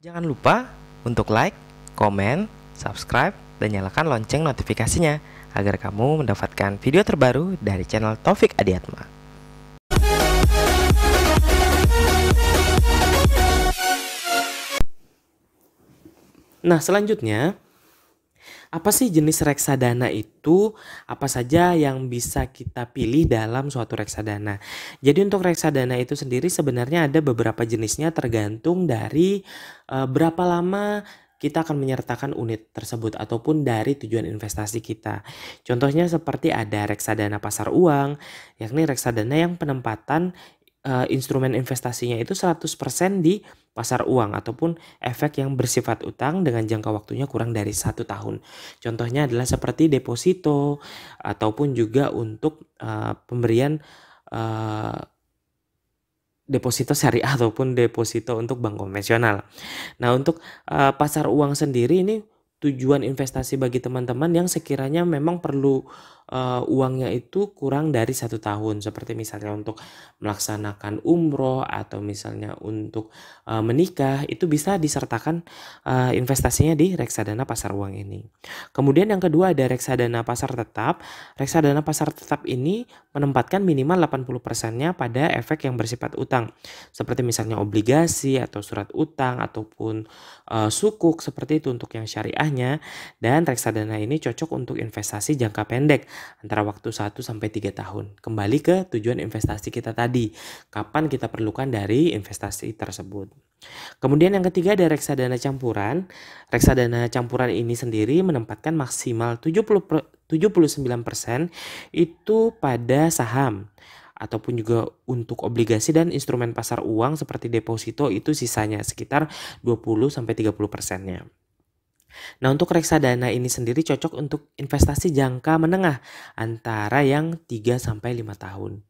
Jangan lupa untuk like, komen, subscribe, dan nyalakan lonceng notifikasinya agar kamu mendapatkan video terbaru dari channel Taufik Adiatma. Nah, selanjutnya, apa sih jenis reksadana itu? Apa saja yang bisa kita pilih dalam suatu reksadana? Jadi untuk reksadana itu sendiri sebenarnya ada beberapa jenisnya tergantung dari berapa lama kita akan menyertakan unit tersebut ataupun dari tujuan investasi kita. Contohnya seperti ada reksadana pasar uang, yakni reksadana yang penempatan instrumen investasinya itu 100% di pasar uang ataupun efek yang bersifat utang dengan jangka waktunya kurang dari 1 tahun. Contohnya adalah seperti deposito ataupun juga untuk pemberian deposito syariah ataupun deposito untuk bank konvensional. Nah, untuk pasar uang sendiri ini tujuan investasi bagi teman-teman yang sekiranya memang perlu uangnya itu kurang dari 1 tahun, seperti misalnya untuk melaksanakan umroh atau misalnya untuk menikah, itu bisa disertakan investasinya di reksadana pasar uang ini. Kemudian yang kedua ada reksadana pasar tetap. Reksadana pasar tetap ini menempatkan minimal 80%-nya pada efek yang bersifat utang, seperti misalnya obligasi atau surat utang ataupun sukuk, seperti itu untuk yang syariahnya. Dan reksadana ini cocok untuk investasi jangka pendek antara waktu 1-3 tahun. Kembali ke tujuan investasi kita tadi, kapan kita perlukan dari investasi tersebut. Kemudian yang ketiga ada reksadana campuran. Reksadana campuran ini sendiri menempatkan maksimal 79% itu pada saham ataupun juga untuk obligasi dan instrumen pasar uang seperti deposito, itu sisanya sekitar 20-30%-nya. Nah, untuk reksadana ini sendiri cocok untuk investasi jangka menengah antara yang 3-5 tahun.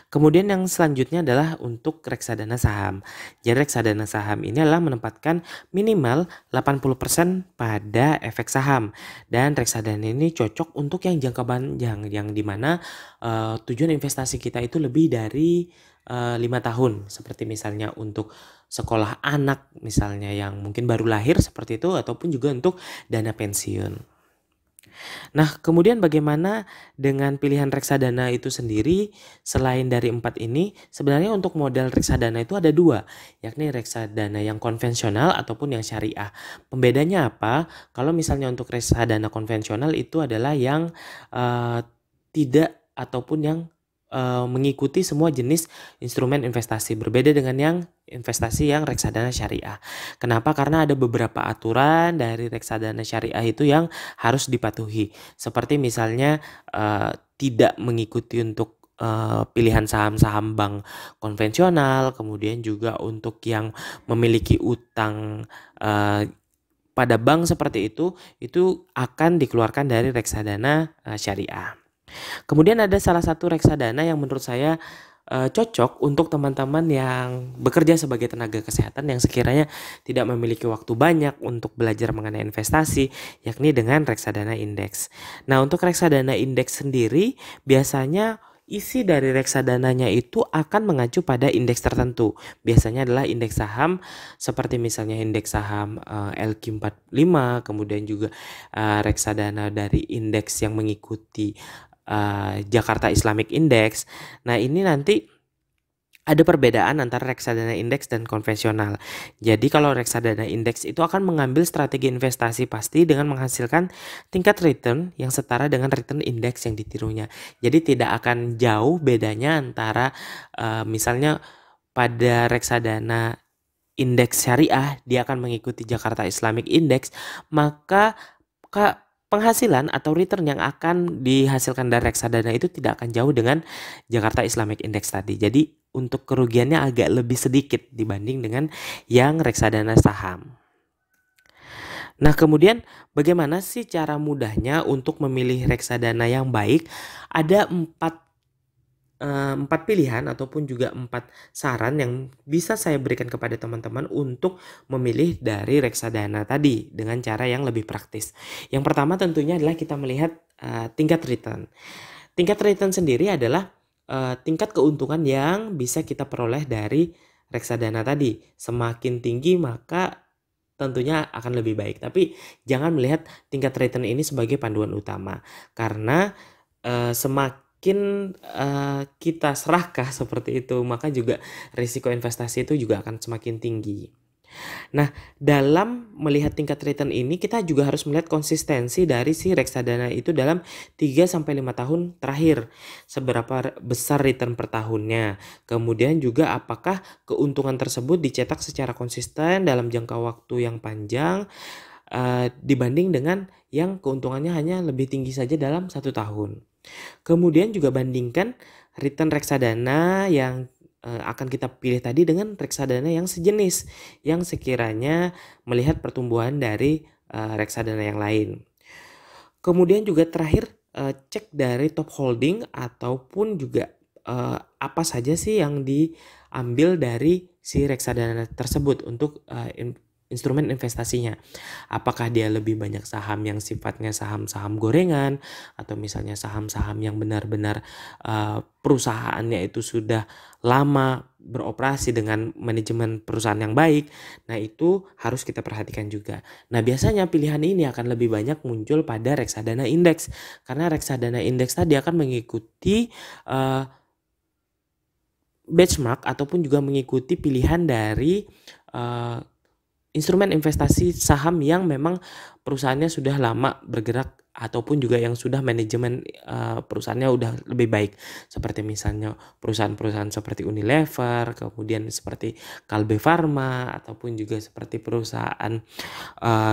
Kemudian yang selanjutnya adalah untuk reksadana saham. Jadi reksadana saham ini adalah menempatkan minimal 80% pada efek saham. Dan reksadana ini cocok untuk yang jangka panjang, yang dimana tujuan investasi kita itu lebih dari 5 tahun. Seperti misalnya untuk sekolah anak misalnya yang mungkin baru lahir seperti itu, ataupun juga untuk dana pensiun. Nah, kemudian bagaimana dengan pilihan reksadana itu sendiri? Selain dari 4 ini, sebenarnya untuk model reksadana itu ada 2, yakni reksadana yang konvensional ataupun yang syariah. Pembedanya apa? Kalau misalnya untuk reksadana konvensional itu adalah yang tidak ataupun yang mengikuti semua jenis instrumen investasi, berbeda dengan yang investasi yang reksadana syariah. Kenapa? Karena ada beberapa aturan dari reksadana syariah itu yang harus dipatuhi, seperti misalnya tidak mengikuti untuk pilihan saham-saham bank konvensional, kemudian juga untuk yang memiliki utang pada bank seperti itu akan dikeluarkan dari reksadana syariah. Kemudian ada salah satu reksadana yang menurut saya cocok untuk teman-teman yang bekerja sebagai tenaga kesehatan yang sekiranya tidak memiliki waktu banyak untuk belajar mengenai investasi, yakni dengan reksadana indeks. Nah, untuk reksadana indeks sendiri biasanya isi dari reksadananya itu akan mengacu pada indeks tertentu. Biasanya adalah indeks saham seperti misalnya indeks saham LQ45, kemudian juga reksadana dari indeks yang mengikuti Jakarta Islamic Index. Nah, ini nanti ada perbedaan antara reksadana indeks dan konvensional. Jadi kalau reksadana indeks itu akan mengambil strategi investasi pasti dengan menghasilkan tingkat return yang setara dengan return indeks yang ditirunya. Jadi tidak akan jauh bedanya antara misalnya pada reksadana indeks syariah dia akan mengikuti Jakarta Islamic Index, maka penghasilan atau return yang akan dihasilkan dari reksadana itu tidak akan jauh dengan Jakarta Islamic Index tadi. Jadi untuk kerugiannya agak lebih sedikit dibanding dengan yang reksadana saham. Nah, kemudian bagaimana sih cara mudahnya untuk memilih reksadana yang baik? Ada 4 pilihan ataupun juga 4 saran yang bisa saya berikan kepada teman-teman untuk memilih dari reksadana tadi dengan cara yang lebih praktis. Yang pertama tentunya adalah kita melihat tingkat return. Tingkat return sendiri adalah tingkat keuntungan yang bisa kita peroleh dari reksadana tadi. Semakin tinggi maka tentunya akan lebih baik. Tapi jangan melihat tingkat return ini sebagai panduan utama, karena semakin kita serakah seperti itu, maka juga risiko investasi itu juga akan semakin tinggi. Nah, dalam melihat tingkat return ini kita juga harus melihat konsistensi dari si reksadana itu dalam 3-5 tahun terakhir. Seberapa besar return per tahunnya. Kemudian juga apakah keuntungan tersebut dicetak secara konsisten dalam jangka waktu yang panjang dibanding dengan yang keuntungannya hanya lebih tinggi saja dalam 1 tahun. Kemudian juga bandingkan return reksadana yang akan kita pilih tadi dengan reksadana yang sejenis, yang sekiranya melihat pertumbuhan dari reksadana yang lain. Kemudian juga terakhir cek dari top holding ataupun juga apa saja sih yang diambil dari si reksadana tersebut untuk instrumen investasinya. Apakah dia lebih banyak saham yang sifatnya saham-saham gorengan, atau misalnya saham-saham yang benar-benar perusahaannya itu sudah lama beroperasi dengan manajemen perusahaan yang baik. Nah, itu harus kita perhatikan juga. Nah, biasanya pilihan ini akan lebih banyak muncul pada reksadana indeks, karena reksadana indeks tadi akan mengikuti benchmark ataupun juga mengikuti pilihan dari instrumen investasi saham yang memang perusahaannya sudah lama bergerak ataupun juga yang sudah manajemen perusahaannya udah lebih baik, seperti misalnya perusahaan-perusahaan seperti Unilever, kemudian seperti Kalbe Farma, ataupun juga seperti perusahaan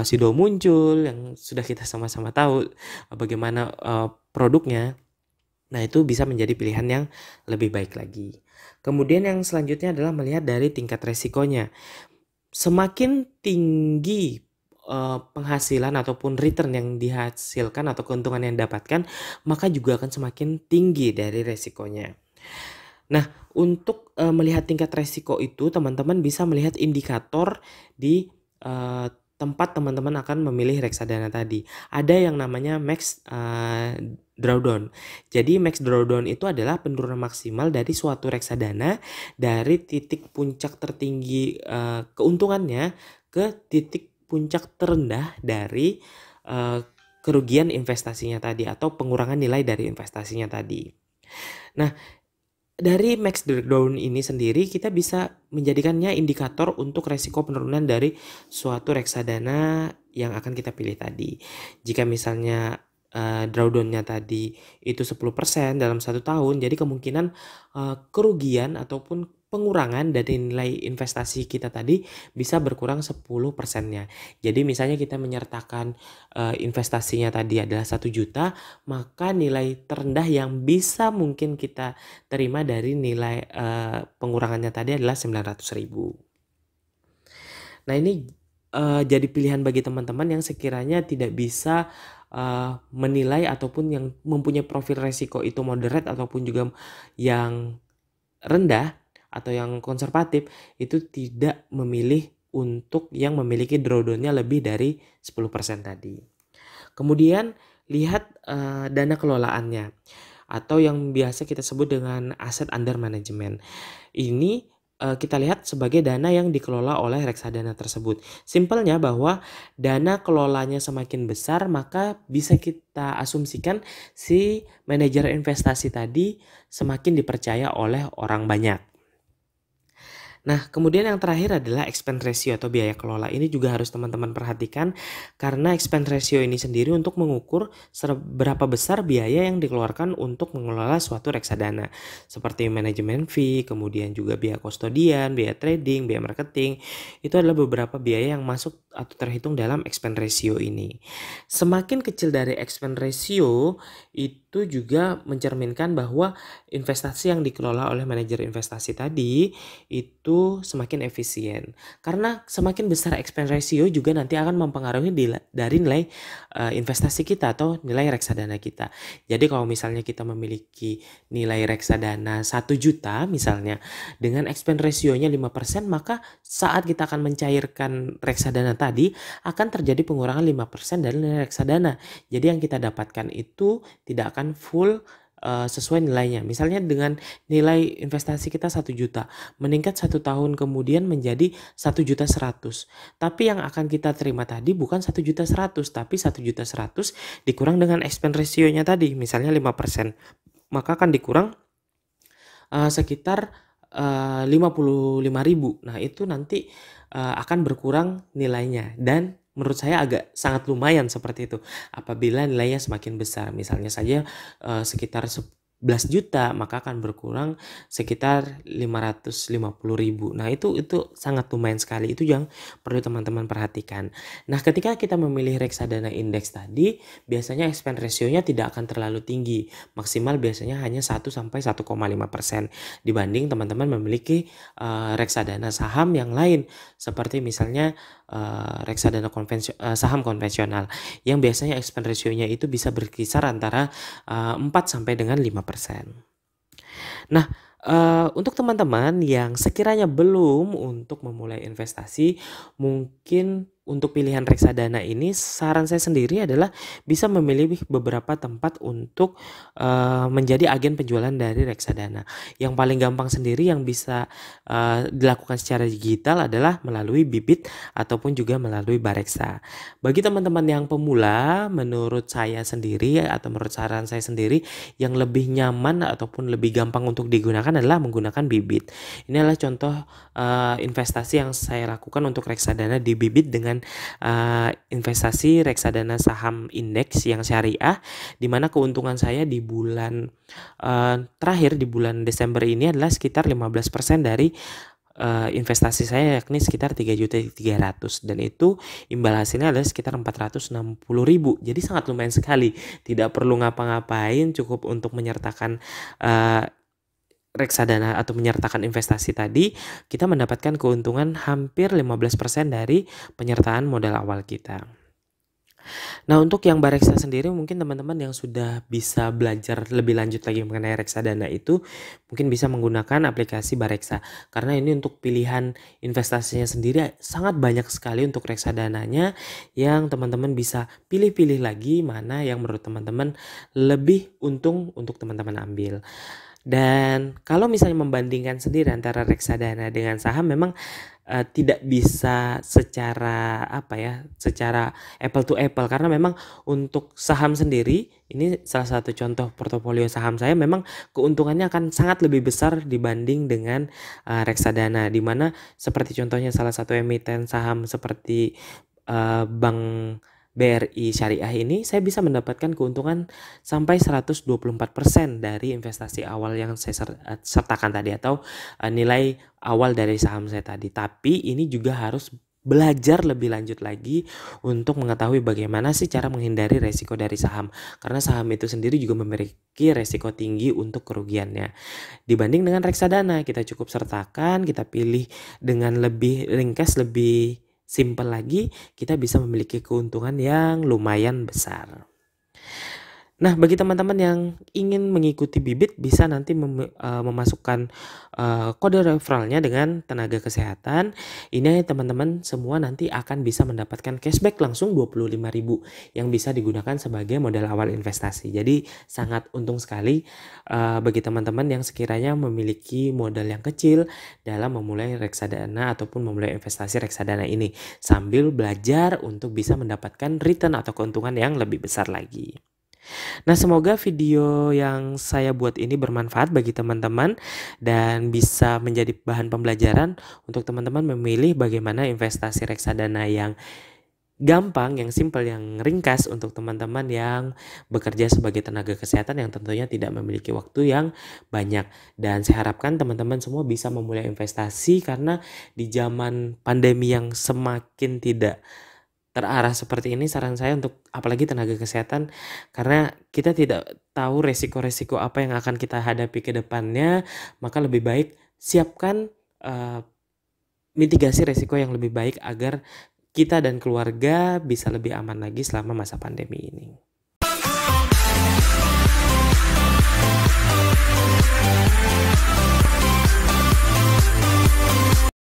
Sido Muncul yang sudah kita sama-sama tahu bagaimana produknya. Nah, itu bisa menjadi pilihan yang lebih baik lagi. Kemudian yang selanjutnya adalah melihat dari tingkat resikonya. Semakin tinggi penghasilan ataupun return yang dihasilkan atau keuntungan yang didapatkan, maka juga akan semakin tinggi dari resikonya. Nah, untuk melihat tingkat resiko itu, teman-teman bisa melihat indikator di tempat teman-teman akan memilih reksadana tadi. Ada yang namanya max drawdown. Jadi max drawdown itu adalah penurunan maksimal dari suatu reksadana dari titik puncak tertinggi keuntungannya ke titik puncak terendah dari kerugian investasinya tadi atau pengurangan nilai dari investasinya tadi. Nah, dari max drawdown ini sendiri kita bisa menjadikannya indikator untuk resiko penurunan dari suatu reksadana yang akan kita pilih tadi. Jika misalnya drawdownnya tadi itu 10% dalam 1 tahun, jadi kemungkinan kerugian ataupun pengurangan dari nilai investasi kita tadi bisa berkurang 10%-nya. Jadi misalnya kita menyertakan investasinya tadi adalah 1 juta, maka nilai terendah yang bisa mungkin kita terima dari nilai pengurangannya tadi adalah 900.000. Nah, ini jadi pilihan bagi teman-teman yang sekiranya tidak bisa menilai ataupun yang mempunyai profil resiko itu moderate ataupun juga yang rendah atau yang konservatif, itu tidak memilih untuk yang memiliki drawdownnya lebih dari 10% tadi. Kemudian lihat dana kelolaannya atau yang biasa kita sebut dengan aset under management. Ini kita lihat sebagai dana yang dikelola oleh reksadana tersebut. Simpelnya bahwa dana kelolanya semakin besar, maka bisa kita asumsikan si manajer investasi tadi semakin dipercaya oleh orang banyak. Nah, kemudian yang terakhir adalah expense ratio atau biaya kelola. Ini juga harus teman-teman perhatikan karena expense ratio ini sendiri untuk mengukur seberapa besar biaya yang dikeluarkan untuk mengelola suatu reksadana. Seperti manajemen fee, kemudian juga biaya kustodian, biaya trading, biaya marketing. Itu adalah beberapa biaya yang masuk atau terhitung dalam expense ratio ini. Semakin kecil dari expense ratio itu juga mencerminkan bahwa investasi yang dikelola oleh manajer investasi tadi itu semakin efisien. Karena semakin besar expense ratio juga nanti akan mempengaruhi dari nilai investasi kita atau nilai reksadana kita. Jadi kalau misalnya kita memiliki nilai reksadana 1 juta misalnya dengan expense rasionya 5%, maka saat kita akan mencairkan reksadana tadi akan terjadi pengurangan 5% dari nilai reksadana. Jadi yang kita dapatkan itu tidak akan full sesuai nilainya. Misalnya dengan nilai investasi kita 1 juta, meningkat 1 tahun kemudian menjadi 1.100.000. Tapi yang akan kita terima tadi bukan 1.100.000, tapi 1.100.000 dikurang dengan expense ratio-nya tadi, misalnya 5%. Maka akan dikurang sekitar 55.000. Nah, itu nanti akan berkurang nilainya, dan menurut saya agak sangat lumayan seperti itu. Apabila nilainya semakin besar, misalnya saja sekitar 11 juta, maka akan berkurang sekitar 550.000. Nah, itu sangat lumayan sekali. Itu yang perlu teman-teman perhatikan. Nah, ketika kita memilih reksadana indeks tadi, biasanya expense ratio-nya tidak akan terlalu tinggi. Maksimal biasanya hanya 1 sampai 1,5% dibanding teman-teman memiliki reksadana saham yang lain, seperti misalnya reksadana saham konvensional yang biasanya expense ratio-nya itu bisa berkisar antara 4 sampai dengan 5%. Nah, untuk teman-teman yang sekiranya belum untuk memulai investasi, mungkin untuk pilihan reksadana ini saran saya sendiri adalah bisa memilih beberapa tempat untuk menjadi agen penjualan dari reksadana. Yang paling gampang sendiri yang bisa dilakukan secara digital adalah melalui Bibit ataupun juga melalui Bareksa. Bagi teman-teman yang pemula, menurut saya sendiri atau menurut saran saya sendiri, yang lebih nyaman ataupun lebih gampang untuk digunakan adalah menggunakan Bibit. Ini adalah contoh investasi yang saya lakukan untuk reksadana di Bibit dengan investasi reksadana saham indeks yang syariah, di mana keuntungan saya di bulan terakhir di bulan Desember ini adalah sekitar 15% dari investasi saya, yakni sekitar 3.300.000, dan itu imbal hasilnya adalah sekitar 460.000. Jadi sangat lumayan sekali, tidak perlu ngapa-ngapain, cukup untuk menyertakan reksadana atau menyertakan investasi tadi, kita mendapatkan keuntungan hampir 15% dari penyertaan modal awal kita. Nah, untuk yang Bareksa sendiri, mungkin teman-teman yang sudah bisa belajar lebih lanjut lagi mengenai reksadana itu mungkin bisa menggunakan aplikasi Bareksa, karena ini untuk pilihan investasinya sendiri sangat banyak sekali untuk reksadananya, yang teman-teman bisa pilih-pilih lagi mana yang menurut teman-teman lebih untung untuk teman-teman ambil. Dan kalau misalnya membandingkan sendiri antara reksadana dengan saham, memang tidak bisa secara secara apple to apple, karena memang untuk saham sendiri, ini salah satu contoh portofolio saham saya, memang keuntungannya akan sangat lebih besar dibanding dengan reksadana, di mana seperti contohnya salah satu emiten saham seperti Bank BRI Syariah ini, saya bisa mendapatkan keuntungan sampai 124% dari investasi awal yang saya sertakan tadi, atau nilai awal dari saham saya tadi. Tapi ini juga harus belajar lebih lanjut lagi untuk mengetahui bagaimana sih cara menghindari resiko dari saham, karena saham itu sendiri juga memiliki resiko tinggi untuk kerugiannya. Dibanding dengan reksadana, kita cukup sertakan, kita pilih dengan lebih ringkas, lebih simple lagi, kita bisa memiliki keuntungan yang lumayan besar. Nah, bagi teman-teman yang ingin mengikuti Bibit, bisa nanti memasukkan kode referralnya dengan tenaga kesehatan. Ini teman-teman semua nanti akan bisa mendapatkan cashback langsung 25.000 yang bisa digunakan sebagai modal awal investasi. Jadi sangat untung sekali bagi teman-teman yang sekiranya memiliki modal yang kecil dalam memulai reksadana ataupun memulai investasi reksadana ini, sambil belajar untuk bisa mendapatkan return atau keuntungan yang lebih besar lagi. Nah, semoga video yang saya buat ini bermanfaat bagi teman-teman dan bisa menjadi bahan pembelajaran untuk teman-teman memilih bagaimana investasi reksadana yang gampang, yang simple, yang ringkas untuk teman-teman yang bekerja sebagai tenaga kesehatan yang tentunya tidak memiliki waktu yang banyak. Dan saya harapkan teman-teman semua bisa memulai investasi, karena di zaman pandemi yang semakin tidak terarah seperti ini, saran saya untuk apalagi tenaga kesehatan, karena kita tidak tahu resiko-resiko apa yang akan kita hadapi ke depannya, maka lebih baik siapkan mitigasi resiko yang lebih baik agar kita dan keluarga bisa lebih aman lagi selama masa pandemi ini.